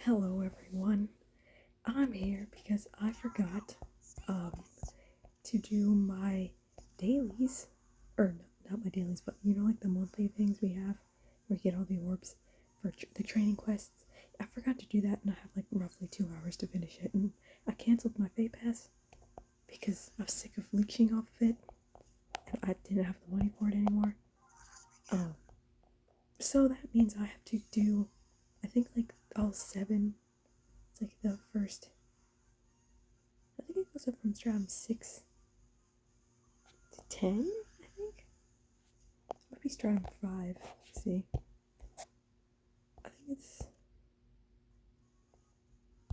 Hello everyone. I'm here because I forgot um to do my dailies, or not my dailies, but like the monthly things we have where you get all the orbs for the training quests. I forgot to do that, and I have like roughly 2 hours to finish it, and I canceled my Fate Pass because I was sick of leeching off of it, and I didn't have the money for it anymore. Um, so that means I have to do, I think, like all seven. It's like the first. I think it goes up from Stratum 6 to 10, I think. Might be Stratum 5. Let's see. I think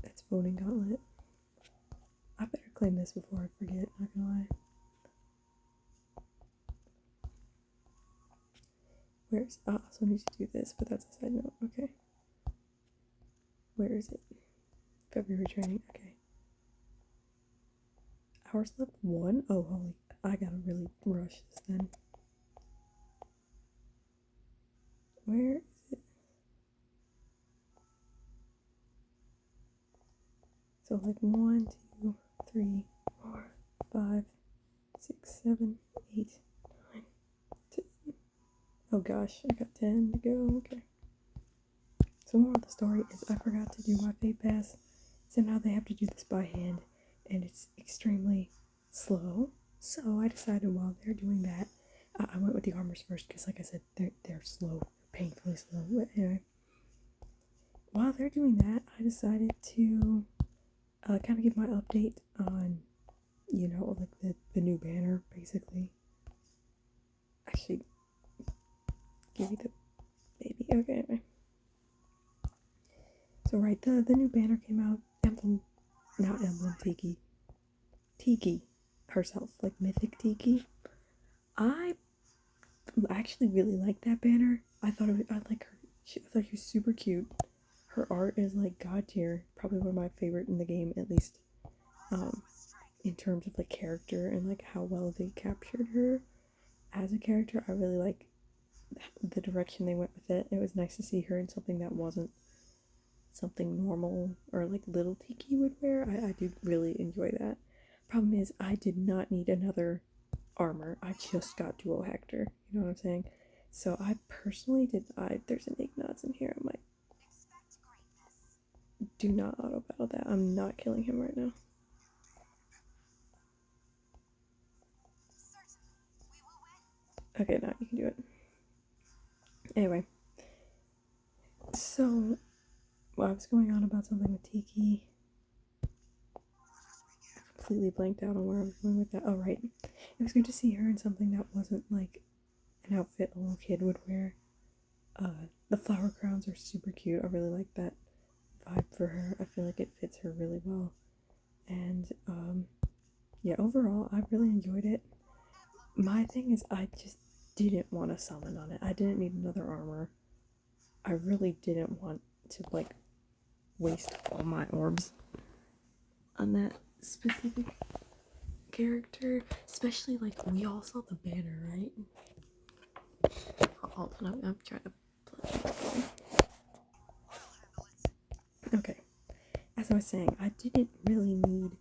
it's Voting Gauntlet. I better claim this before I forget, not gonna lie. I also need to do this, but that's a side note. Okay. Where is it? February training. Okay. Hours left 1? Oh, holy. I gotta really rush this then. Where is it? So, like 1, 2, 3, 4, 5, 6, 7, 8, 9, 10. Oh gosh, I got 10 to go. Okay. So, more of the story is I forgot to do my Fate Pass, so now they have to do this by hand, and it's extremely slow. So I decided while they're doing that, I went with the armors first because, like I said, they're slow, painfully slow. But anyway, while they're doing that, I decided to kind of give my update on, like the new banner, basically. Actually, give me the baby. Okay, anyway. So right, the new banner came out. Not Emblem Tiki. Tiki herself, like Mythic Tiki. I actually really like that banner. I like her. I thought she was super cute. Her art is like god tier. Probably one of my favorite in the game, at least. Um, in terms of like character and like how well they captured her as a character. I really like the direction they went with it. It was nice to see her in something that wasn't something normal or like little Tiki would wear. I do really enjoy that. Problem is, I did not need another armor. I just got duo Hector. You know what I'm saying? So I personally did. There's an Ignatz in here. I might do not auto battle that. I'm not killing him right now. Okay, now you can do it. Anyway, so I was going on about something with Tiki. I completely blanked out on where I was going with that. Oh, right. It was good to see her in something that wasn't like an outfit a little kid would wear. The flower crowns are super cute. I really like that vibe for her. I feel like it fits her really well. And yeah, overall, I really enjoyed it. My thing is, I just didn't want to summon on it. I didn't need another armor. I really didn't want to like waste all my orbs on that specific character, especially like we all saw the banner, right? Hold on, I'm trying to plug my phone. Okay, as I was saying, I didn't really need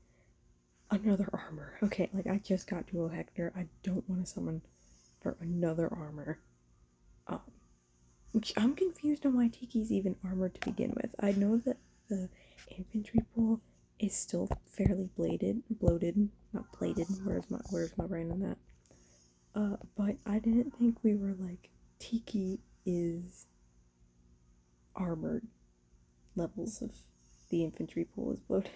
another armor. Okay, like I just got dual Hector. I don't want to summon for another armor. Um, which I'm confused on why Tiki's even armored to begin with. I know that the infantry pool is still fairly bloated, not bladed. Where's my brain on that? But I didn't think we were like Tiki is armored levels of the infantry pool is bloated.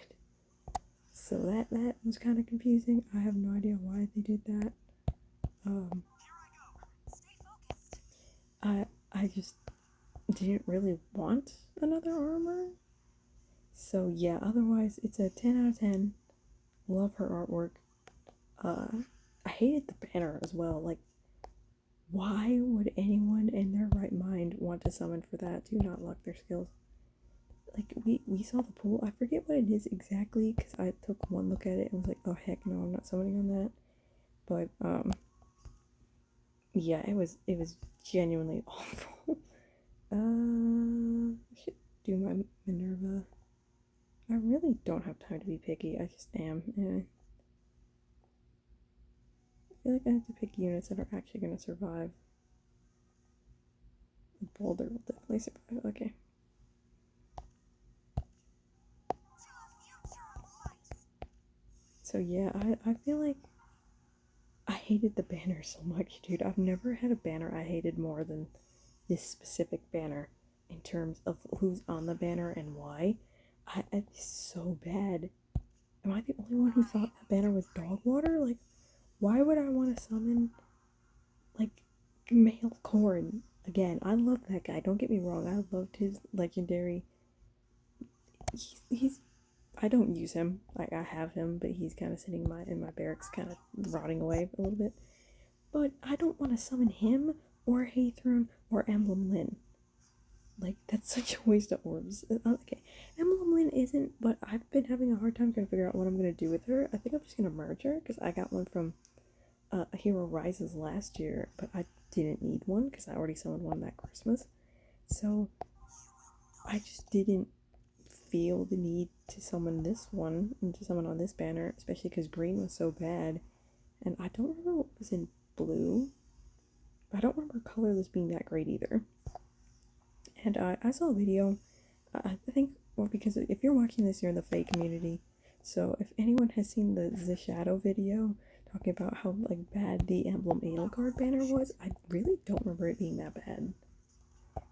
So that was kind of confusing. I have no idea why they did that. I just didn't really want another armor. So yeah, otherwise it's a 10 out of 10. Love her artwork. I hated the banner as well. Like, why would anyone in their right mind want to summon for that? Do not lock their skills. Like, we saw the pool. I forget what it is exactly because I took one look at it and was like, oh heck no, I'm not summoning on that. But yeah, it was genuinely awful. Shit. do my Minerva. I really don't have time to be picky. I just am. I feel like I have to pick units that are actually going to survive. Boulder will definitely survive. Okay. So yeah, I feel like I hated the banner so much, dude. I've never had a banner I hated more than this specific banner in terms of who's on the banner and why. It's so bad. Am I the only one who thought that banner was dog water? Like, why would I want to summon, like, male corn again? I love that guy. Don't get me wrong. I loved his legendary. He's I don't use him. Like, I have him, but he's kind of sitting in my barracks, kind of rotting away a little bit. But I don't want to summon him or Haythrone or Emblem Lyn. Like, that's such a waste of orbs. Okay, Emblem Lyn isn't, but I've been having a hard time trying to figure out what I'm going to do with her. I think I'm just going to merge her, because I got one from Hero Rises last year, but I didn't need one, because I already summoned one that Christmas. So, I just didn't feel the need to summon this one, and to summon on this banner, especially because green was so bad. And I don't remember what was in blue. I don't remember colorless being that great either. And I saw a video, I think, well, because if you're watching this, you're in the Fae community. So if anyone has seen the Shadow video talking about how, like, bad the Emblem Edelgard banner was, I really don't remember it being that bad.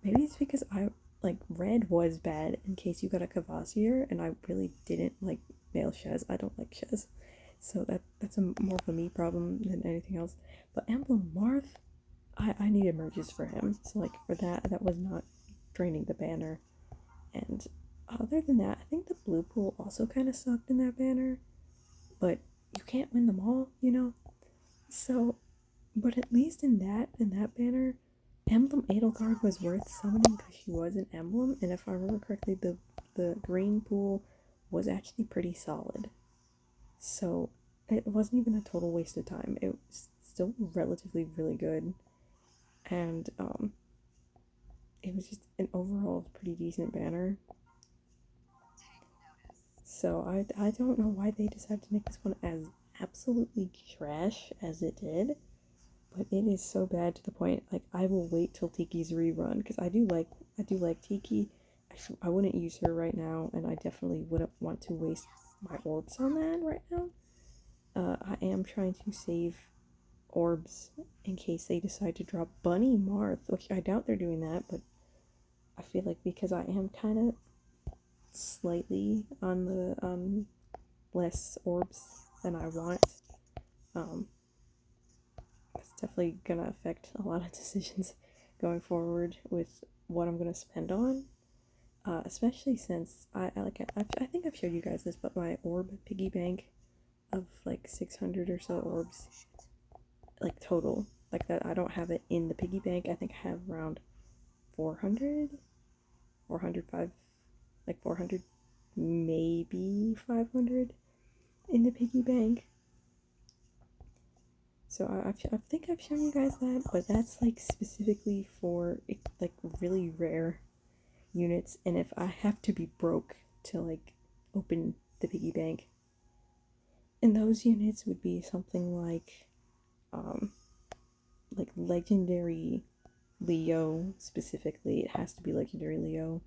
Maybe it's because like, red was bad in case you got a Cavassier, and I really didn't like male Shez. I don't like Shez. So that's more of a me problem than anything else. But Emblem Marth, I needed merges for him. So, like, for that was not draining the banner. And other than that, I think the blue pool also kind of sucked in that banner. But you can't win them all, you know? So, but at least in that banner, Emblem Edelgard was worth summoning because she was an emblem. And if I remember correctly, the green pool was actually pretty solid. So it wasn't even a total waste of time. It was still relatively really good. And it was just an overall pretty decent banner. So I don't know why they decided to make this one as absolutely trash as it did, but it is so bad to the point, like, I will wait till Tiki's rerun, because I do like Tiki. I wouldn't use her right now, and I definitely wouldn't want to waste my orbs on that right now. I am trying to save orbs in case they decide to drop Bunny Marth, which I doubt they're doing that, but I feel like because I am kind of slightly on the less orbs than I want, it's definitely gonna affect a lot of decisions going forward with what I'm gonna spend on. Especially since I think I've showed you guys this, but my orb piggy bank of like 600 or so orbs, like, total, like, that, I don't have it in the piggy bank. I think I have around 400, 405, like 400, maybe 500 in the piggy bank. So I think I've shown you guys that, but that's, like, specifically for, like, really rare units, and if I have to be broke to, like, open the piggy bank. And those units would be something like legendary Leo specifically. It has to be legendary Leo.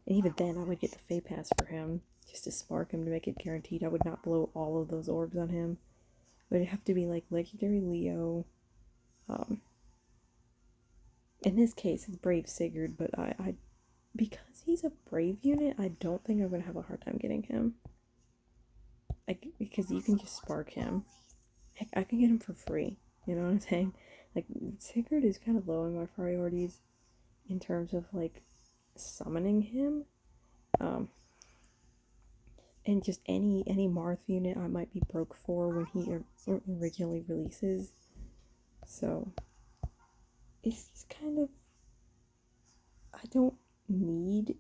And even then, I would get the Fey Pass for him, just to spark him to make it guaranteed. I would not blow all of those orbs on him. But it'd have to be, like, legendary Leo. In this case, it's Brave Sigurd, but I because he's a brave unit, I don't think I'm gonna have a hard time getting him. Like, because you can just spark him. Heck, I can get him for free. You know what I'm saying? Like, Sigurd is kind of low on my priorities in terms of, like, summoning him. And just any Marth unit I might be broke for when he originally releases. So it's just kind of, I don't need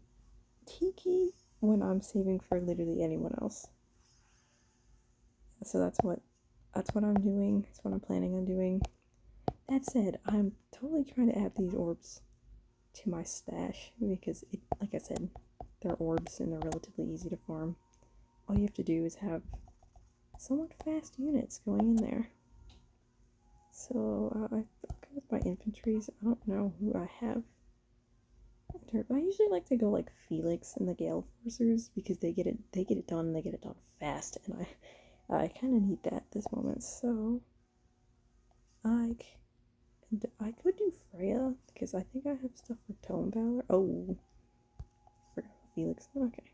Tiki when I'm saving for literally anyone else. So that's what I'm doing. That's what I'm planning on doing. That said, I'm totally trying to add these orbs to my stash because, like I said, They're orbs and they're relatively easy to farm. All you have to do is have somewhat fast units going in there. So I go with my infantries. I don't know who I have. I usually like to go like Felix and the Gale Forcers because they get it done. They get it done fast, and I kind of need that at this moment. So I could do Freya because I think I have stuff for Tome Valor. Oh, forgot about Felix. Okay,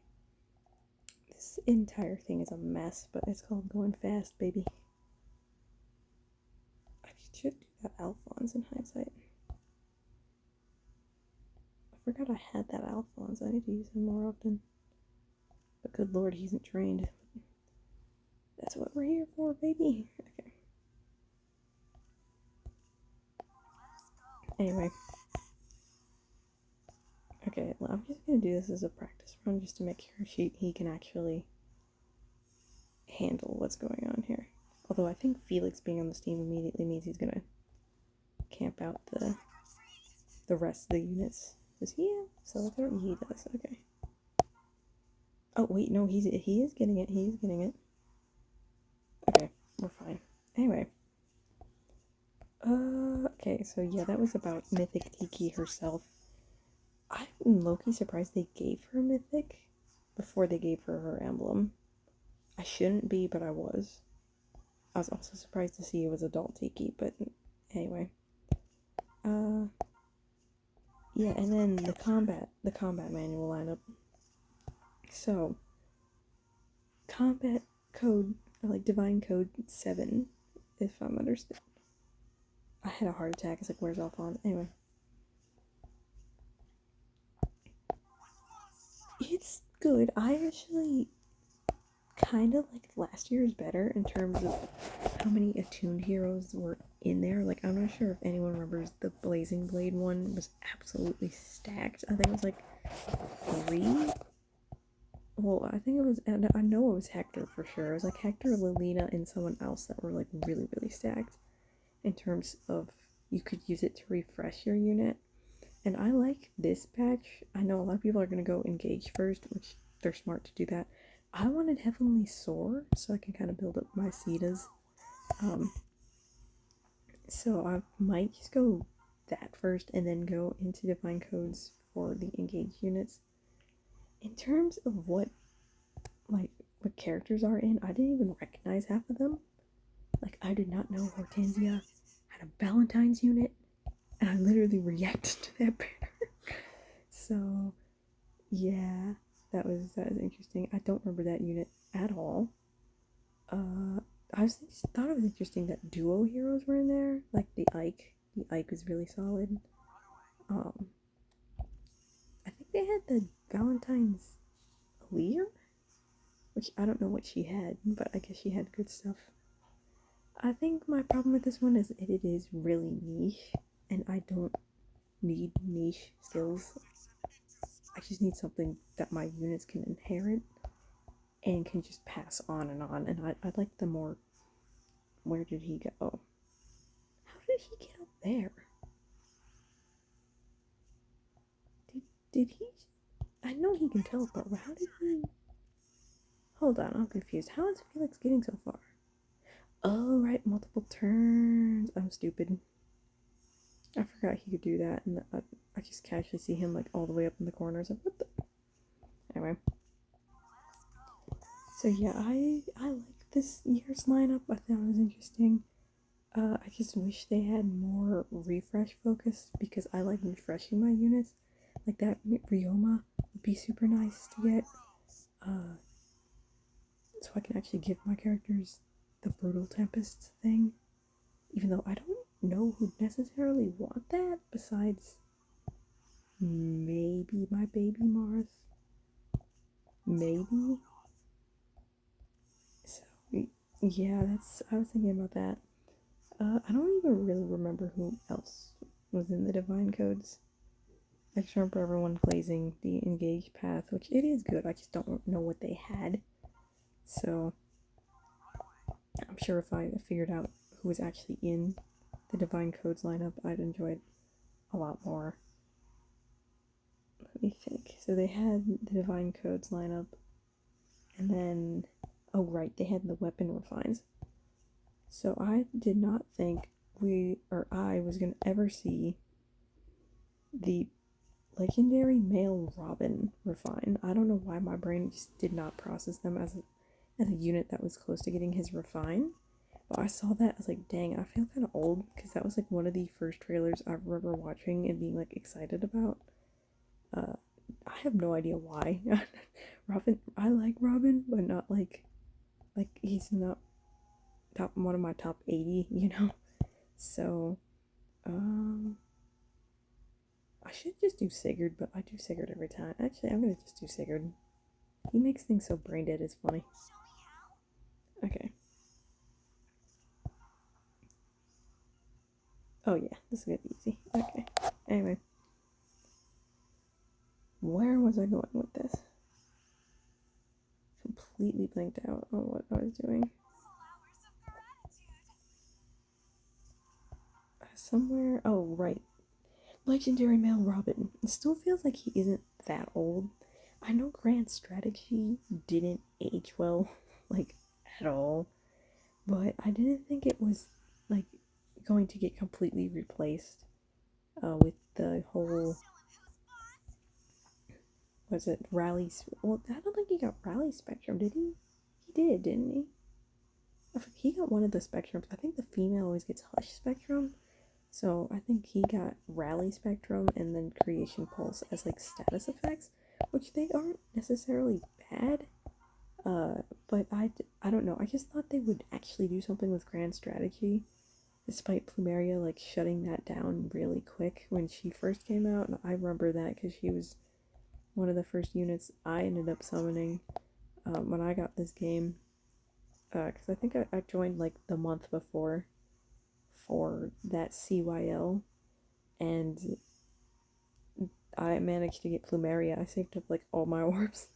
this entire thing is a mess, but it's called going fast, baby. I should do that Alphonse in hindsight. I forgot I had that Alphonse. I need to use him more often. But good lord, he isn't trained. That's what we're here for, baby. Okay. Anyway. Okay, well, I'm just gonna do this as a practice run just to make sure he can actually handle what's going on here. Although I think Felix being on this team immediately means he's gonna camp out the rest of the units. Does he have? So he does. Okay. Oh wait, no, he is getting it. He is getting it. Okay, we're fine. Anyway. Okay, so yeah, that was about Mythic Tiki herself. I'm low-key surprised they gave her Mythic before they gave her emblem. I shouldn't be, but I was. I was also surprised to see it was adult Tiki, but anyway. Yeah, and then the combat manual lineup. So, combat code, like Divine Code 7, if I'm understood. I had a heart attack. It's like, where's Alphonse? Anyway. It's good. I actually kind of like last year's better in terms of how many attuned heroes were in there. Like, I'm not sure if anyone remembers the Blazing Blade one was absolutely stacked. I think it was like 3. Well, I think it was, I know it was Hector for sure. It was like Hector, Lilina, and someone else that were like really, really stacked in terms of you could use it to refresh your unit. And I like this patch. I know a lot of people are going to go engage first, which they're smart to do that. I wanted Heavenly Soar so I can kind of build up my Cetas. So I might just go that first and then go into Divine Codes for the engaged units. In terms of what characters are in, I didn't even recognize half of them. Like, I did not know Hortensia had a Valentine's unit, and I literally reacted to that banner. So, yeah, that was interesting. I don't remember that unit at all. I just thought it was interesting that duo heroes were in there, like the Ike. The Ike was really solid. I think they had the Valentine's Lear, which I don't know what she had, but I guess she had good stuff. I think my problem with this one is it is really niche, and I don't need niche skills. I just need something that my units can inherit and can just pass on, and I'd like the more... Where did he go? How did he get up there? Did he... I know he can teleport, but how did he... Hold on, I'm confused. How is Felix getting so far? Oh, right, multiple turns. I'm stupid. I forgot he could do that, and I just casually see him like all the way up in the corners. Like, what the... Anyway. So yeah, I like this year's lineup. I thought it was interesting. I just wish they had more refresh focus because I like refreshing my units. Like that Ryoma would be super nice to get. So I can actually give my characters the Brutal Tempest thing. Even though I don't know who'd necessarily want that besides maybe my baby Marth. Maybe. So yeah, I was thinking about that. I don't even really remember who else was in the Divine Codes. I just remember everyone blazing the engaged path, which it is good. I just don't know what they had. So I'm sure if I figured out who was actually in the Divine Codes lineup, I'd enjoy it a lot more. But let me think. So they had the Divine Codes lineup, and then, oh right, they had the weapon refines. So I did not think I was gonna ever see the legendary male Robin refine. I don't know why my brain just did not process them as a unit that was close to getting his refine. But I saw that, I was like, dang, I feel kind of old, because that was like one of the first trailers I remember watching and being like excited about. I have no idea why. Robin, I like Robin, but not like he's not one of my top 80, you know? So, I should just do Sigurd, but I do Sigurd every time. Actually, I'm gonna just do Sigurd. He makes things so brain dead, it's funny. Okay. Oh yeah, this is gonna be easy. Okay. Anyway. Where was I going with this? Completely blanked out on what I was doing. Somewhere, oh right. Legendary male Robin. It still feels like he isn't that old. I know Grand Strategy didn't age well, like, at all. But I didn't think it was, like, going to get completely replaced with the whole, was it Rally? Well, I don't think he got Rally Spectrum, did he? He did, didn't he? He got one of the spectrums. I think the female always gets Hush Spectrum. So I think he got Rally Spectrum and then Creation Pulse as like status effects, which they aren't necessarily bad. But I don't know. I just thought they would actually do something with Grand Strategy, despite Plumeria like shutting that down really quick when she first came out. And I remember that because she was one of the first units I ended up summoning when I got this game. Because I think I joined like the month before for that CYL, and I managed to get Plumeria. I saved up like all my orbs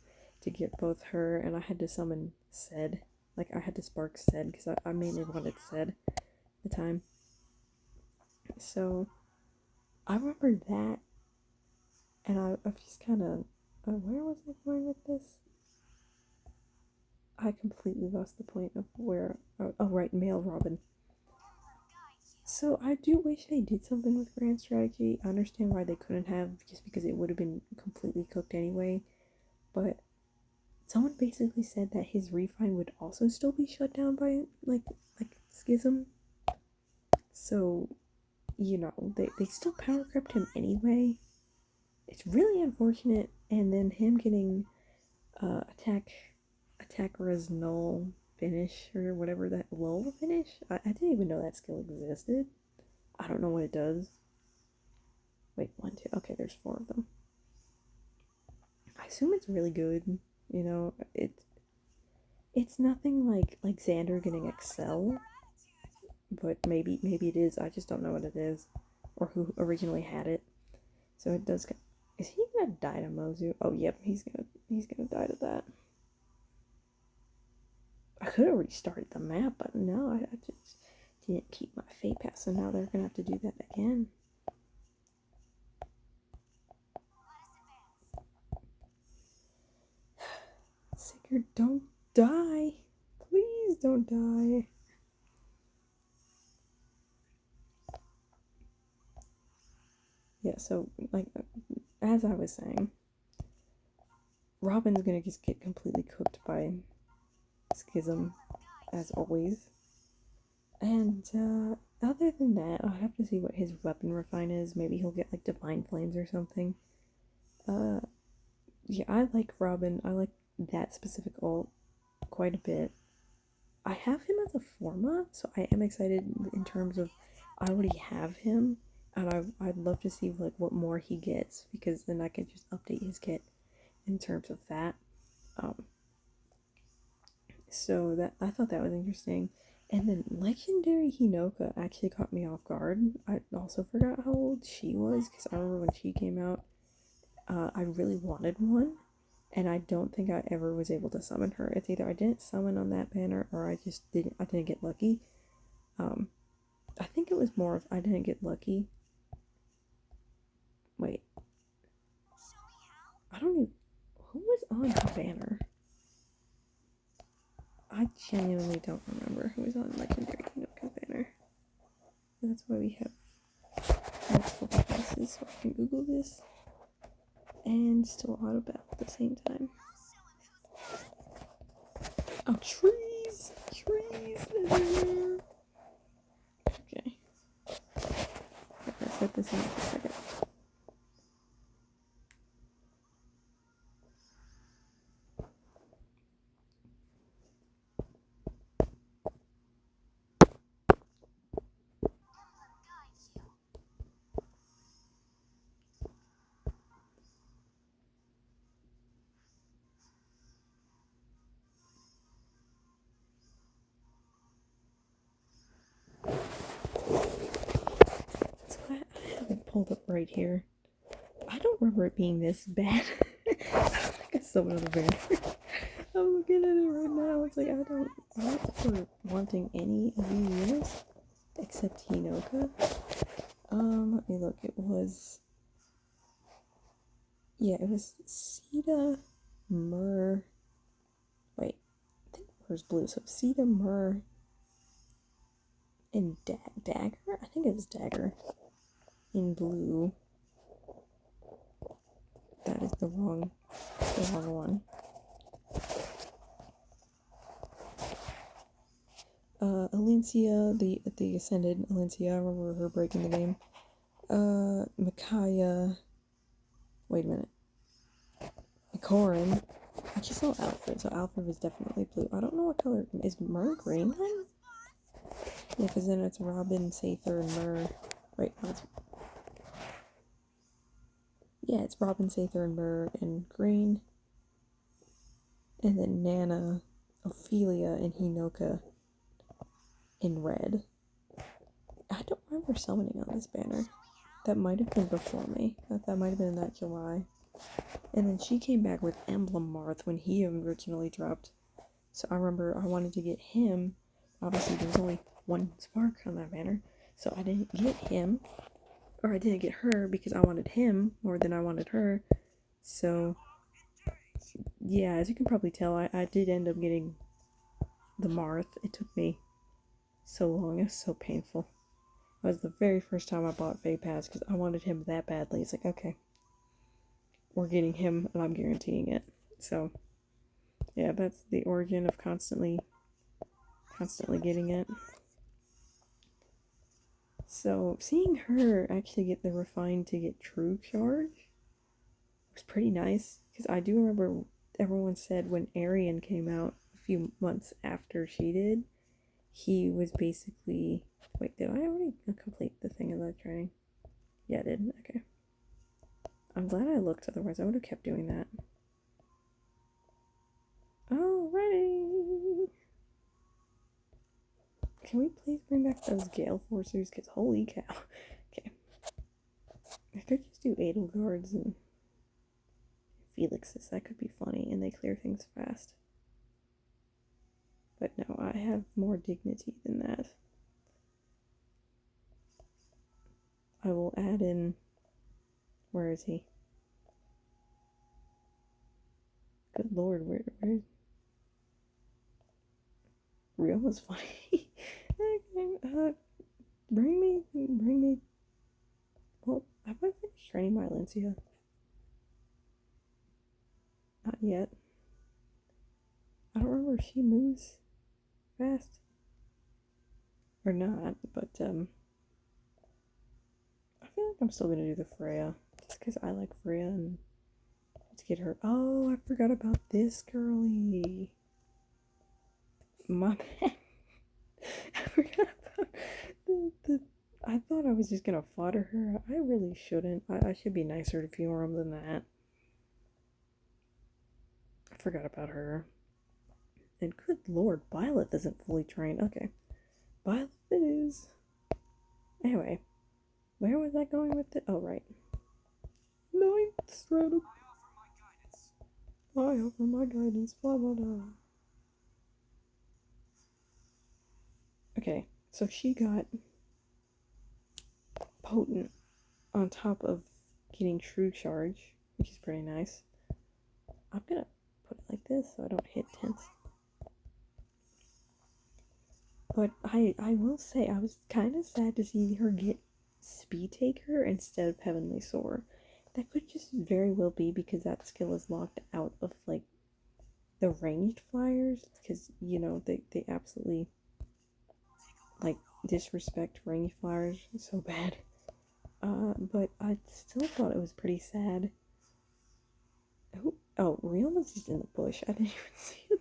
to get both her, and I had to summon Sed. Like, I had to spark Sed because I mainly wanted Sed at the time. So I remember that, and I just kind of. Where was I going with this? I completely lost the point of where. Oh, right, male Robin. So I do wish they did something with Grand Strategy. I understand why they couldn't have, just because it would have been completely cooked anyway. But someone basically said that his refine would also still be shut down by like Schism. So, you know, they still power crept him anyway. It's really unfortunate. And then him getting attack res null finish or whatever, that lull finish. I didn't even know that skill existed. I don't know what it does. Wait, 1, 2. Okay, there's 4 of them. I assume it's really good. You know, it's nothing like Xander getting Excel, but maybe it is. I just don't know what it is, or who originally had it. So it does. Is he gonna die to Mozu? Oh, yep, he's gonna die to that. I could have restarted the map, but no, I just didn't keep my fate pass, so now they're gonna have to do that again. Sigurd, don't die. Please don't die. Yeah, so, like, as I was saying, Robin's gonna just get completely cooked by Schism, as always. And, other than that, I'll have to see what his weapon refine is. Maybe he'll get, like, Divine Flames or something. Yeah, I like Robin. I like that specific ult quite a bit. I have him as a Forma, so I am excited in terms of I already have him, and I'd love to see like what more he gets, because then I can just update his kit in terms of that. Um, so that I thought that was interesting. And then Legendary Hinoka actually caught me off guard. I also forgot how old she was, because I remember when she came out, I really wanted one, and I don't think I ever was able to summon her. It's either I didn't summon on that banner, or I didn't get lucky. I think it was more of I didn't get lucky. Wait. I don't even. Who was on the banner? I genuinely don't remember who was on Legendary Hinoka's banner. That's why we have multiple devices, so I can Google this and still auto battle at the same time. Oh, trees! Trees everywhere! Okay. Let's set this in for a second. So I have it pulled up right here. I don't remember it being this bad. I don't think I saw another banner. I'm looking at it right now. It's like, I don't remember wanting any of these units except Hinoka. Let me look. It was Sita, Myrrh. Wait, I think Myrrh's blue. So Sita, Myrrh, and Dagger? I think it was Dagger in blue. That is the wrong one. Alencia, the Ascended Alencia, I remember her breaking the game. Micaiah, wait a minute. Corin. I just saw Alfred, so Alfred was definitely blue. I don't know what color, is Myrrh green then? Yeah, because then it's Robin, Sather, and Myrrh. Wait, no, it's Robin, Sather, and Myrrh in green. And then Nana, Ophelia, and Hinoka in red. I don't remember summoning on this banner. That might have been before me. That might have been in that July. And then she came back with Emblem Marth when he originally dropped. So I remember I wanted to get him. Obviously, there's only one spark on that banner. So I didn't get him. Or I didn't get her because I wanted him more than I wanted her. So, yeah, as you can probably tell, I did end up getting the Marth. It took me so long. It was so painful. It was the very first time I bought Fade Pass because I wanted him that badly. It's like, okay, we're getting him and I'm guaranteeing it. So, yeah, that's the origin of constantly getting it. So, seeing her actually get the refined to get true charge was pretty nice. Because I do remember everyone said when Arian came out a few months after she did, he was basically... Wait, did I already complete the thing of that training? Yeah, I did. Okay. I'm glad I looked, otherwise I would have kept doing that. Alrighty. Can we please bring back those Gale Forcers? Because holy cow. Okay. I could just do Edelgards and Felixes. That could be funny, and they clear things fast. But no, I have more dignity than that. I will add in... Where is he? Good lord, where Real was funny. Okay, bring me. Well, have I finished training my Alencia? Not yet. I don't remember if she moves fast or not, but I feel like I'm still gonna do the Freya just because I like Freya and let's get her. Oh, I forgot about this girly. My bad. I forgot about the. I thought I was just gonna fodder her. I really shouldn't. I should be nicer to Fiorum than that. I forgot about her. And good lord, Violet isn't fully trained. Okay. Violet it is. Anyway, where was I going with it? Oh, right. Ninth stratum. I offer my guidance. Blah, blah, blah. Okay, so she got potent on top of getting true charge, which is pretty nice. I'm gonna put it like this so I don't hit tense. But I will say I was kind of sad to see her get Speed Taker instead of Heavenly Soar. That could just very well be because that skill is locked out of like the ranged flyers because you know they absolutely like disrespect ranged flyers so bad. But I still thought it was pretty sad. Oh, Rioma's just in the bush. I didn't even see it.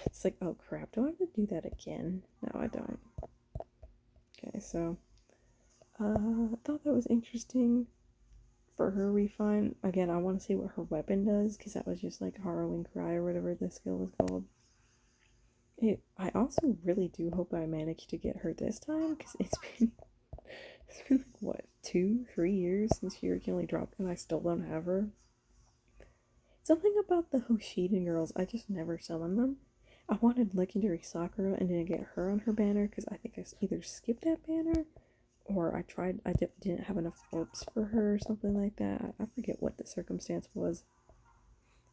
It's like, oh crap, do I have to do that again? No, I don't. Okay, so I thought that was interesting for her refine. Again, I want to see what her weapon does because that was just like Harrowing Cry or whatever the skill was called. I also really do hope I manage to get her this time because it's been like what 2-3 years since she originally dropped and I still don't have her. Something about the Hoshiden girls, I just never summoned them. I wanted Legendary Sakura and didn't get her on her banner because I think I either skipped that banner or I didn't have enough orbs for her or something like that. I forget what the circumstance was.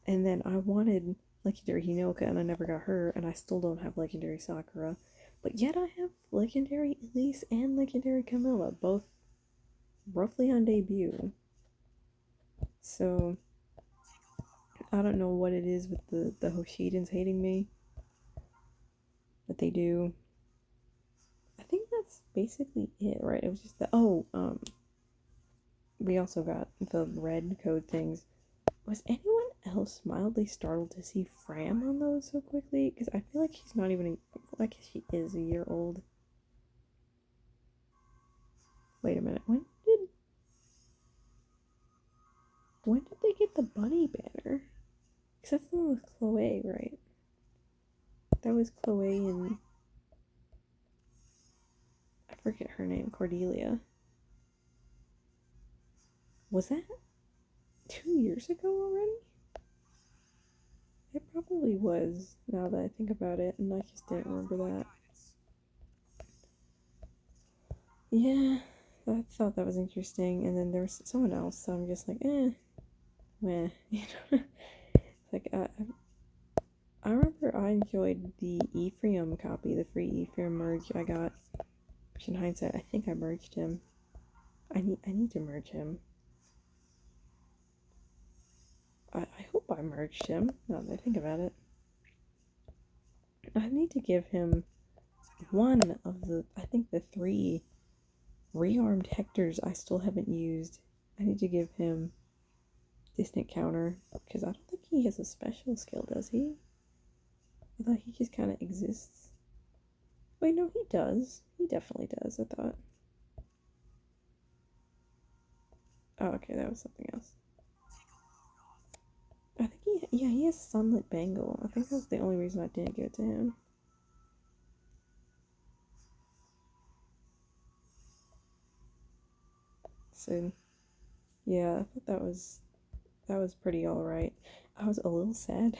And then I wanted Legendary Hinoka and I never got her, and I still don't have Legendary Sakura. But yet I have Legendary Elise and Legendary Camilla, both roughly on debut. So I don't know what it is with the Hoshidans hating me. But they do. I think that's basically it, right? It was just the we also got the red code things. Was anyone else mildly startled to see Fram on those so quickly? Because I feel like she's not even like she is a year old. Wait a minute. When did they get the bunny banner? Because that's the one with Chloe, right? That was Chloe and I forget her name, Cordelia. Was that 2 years ago already? It probably was, now that I think about it, and I just didn't remember that. Yeah, I thought that was interesting, and then there was someone else, so I'm just like, meh, you know? Like, I remember I enjoyed the Ephraim copy, the free Ephraim merge I got, which in hindsight, I think I merged him. I need to merge him. I hope I merged him, now that I think about it. I need to give him one of the, I think the 3 rearmed Hectors I still haven't used. I need to give him Distant Counter, because I don't think he has a special skill, does he? I thought he just kind of exists. Wait, no, he does. He definitely does, I thought. Oh, okay, that was something else. I think he has Sunlit Bangle. I think that's the only reason I didn't give it to him. So, yeah, I thought that was pretty alright. I was a little sad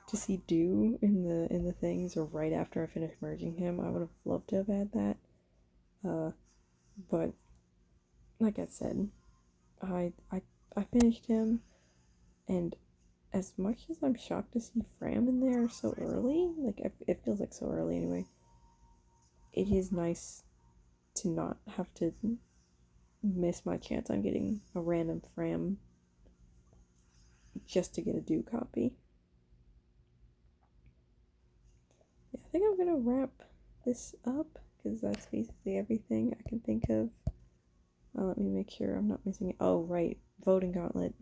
to see Dew in the things or right after I finished merging him. I would have loved to have had that. But like I said, I finished him, and as much as I'm shocked to see Fram in there so early, like it feels like so early anyway, it is nice to not have to miss my chance on getting a random Fram just to get a Dew copy. Yeah, I think I'm gonna wrap this up because that's basically everything I can think of. Let me make sure I'm not missing it. Oh, right, Voting Gauntlet.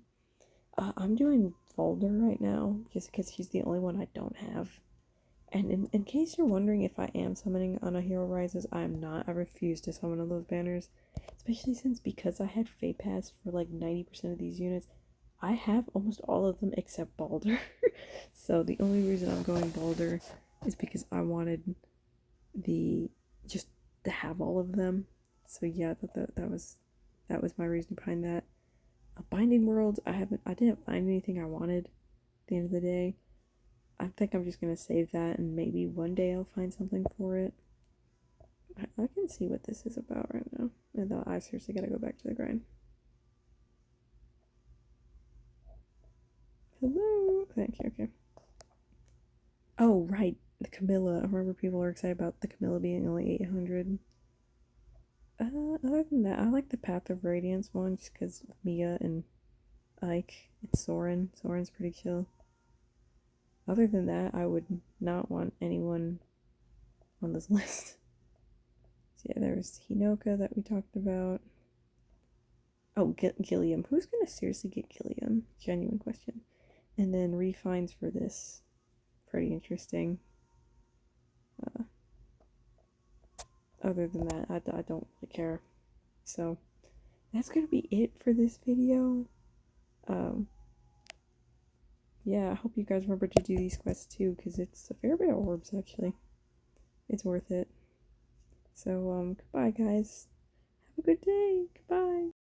I'm doing Volder right now just because he's the only one I don't have. And in case you're wondering if I am summoning on a Hero Rises, I am not. I refuse to summon on those banners. Especially since because I had Fate Pass for like 90% of these units, I have almost all of them except Balder. So the only reason I'm going Balder is because I wanted just to have all of them. So yeah, that was my reason behind that. Binding Worlds, I didn't find anything I wanted at the end of the day. I think I'm just gonna save that and maybe one day I'll find something for it. I can see what this is about right now. And I seriously gotta go back to the grind. Hello! thank you, okay. Oh, right, the Camilla. I remember people were excited about the Camilla being only 800. Other than that, I like the Path of Radiance one just because Mia and Ike and Soren. Soren's pretty chill. Other than that, I would not want anyone on this list. So yeah, there's Hinoka that we talked about. Oh, Gilliam. Who's gonna seriously get Gilliam? Genuine question. And then refines for this. Pretty interesting. Other than that, I don't really care. So that's gonna be it for this video. Yeah, I hope you guys remember to do these quests too, because it's a fair bit of orbs actually. It's worth it. So goodbye guys. Have a good day. Goodbye.